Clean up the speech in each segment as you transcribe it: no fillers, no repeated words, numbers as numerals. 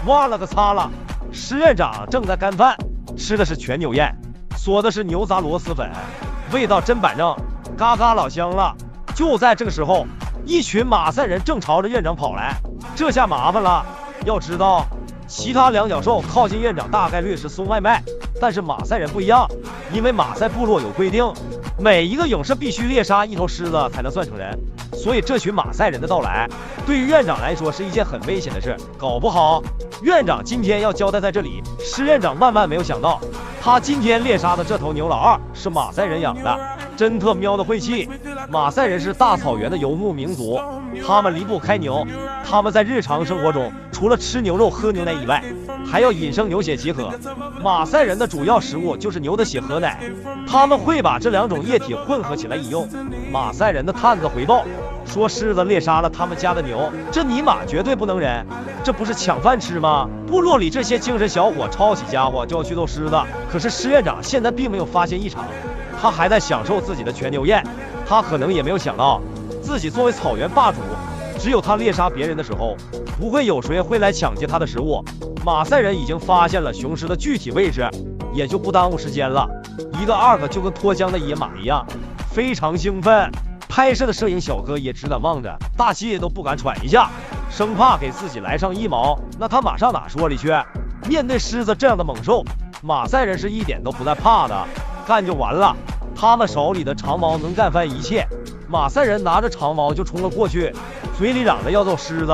忘了个擦了！施院长正在干饭，吃的是全牛宴，嗦的是牛杂螺蛳粉，味道真板正，嘎嘎老香了。就在这个时候，一群马赛人正朝着院长跑来，这下麻烦了。要知道，其他两脚兽靠近院长大概率是送外卖，但是马赛人不一样，因为马赛部落有规定，每一个勇士必须猎杀一头狮子才能算成人，所以这群马赛人的到来，对于院长来说是一件很危险的事，搞不好院长今天要交代在这里。施院长万万没有想到，他今天猎杀的这头牛老二是马赛人养的，真特喵的晦气！马赛人是大草原的游牧民族，他们离不开牛，他们在日常生活中除了吃牛肉喝牛奶以外，还要饮生牛血即可。马赛人的主要食物就是牛的血和奶，他们会把这两种液体混合起来饮用。马赛人的探子回报说，狮子猎杀了他们家的牛，这尼玛绝对不能忍，这不是抢饭吃吗？部落里这些精神小伙抄起家伙就要去揍狮子，可是施院长现在并没有发现异常，他还在享受自己的全牛宴。他可能也没有想到，自己作为草原霸主，只有他猎杀别人的时候，不会有谁会来抢劫他的食物。马赛人已经发现了雄狮的具体位置，也就不耽误时间了。一个二个就跟脱缰的野马一样，非常兴奋。拍摄的摄影小哥也只敢望着，大气都不敢喘一下，生怕给自己来上一毛，那他马上哪说理去？面对狮子这样的猛兽，马赛人是一点都不带怕的，干就完了。他们手里的长矛能干翻一切。马赛人拿着长矛就冲了过去，嘴里嚷着要揍狮子。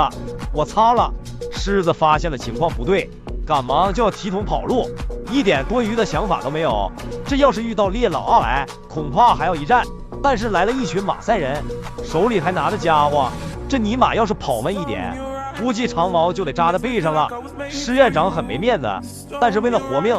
我擦了！狮子发现了情况不对，赶忙就要提桶跑路，一点多余的想法都没有。这要是遇到猎老二来，恐怕还要一战。但是来了一群马赛人，手里还拿着家伙，这尼玛要是跑慢一点，估计长矛就得扎在背上了。施院长很没面子，但是为了活命，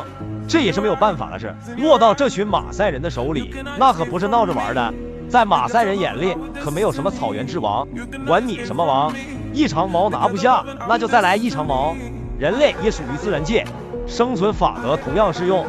这也是没有办法的事。落到这群马赛人的手里，那可不是闹着玩的。在马赛人眼里，可没有什么草原之王，管你什么王，一长矛拿不下，那就再来一长矛。人类也属于自然界，生存法则同样适用。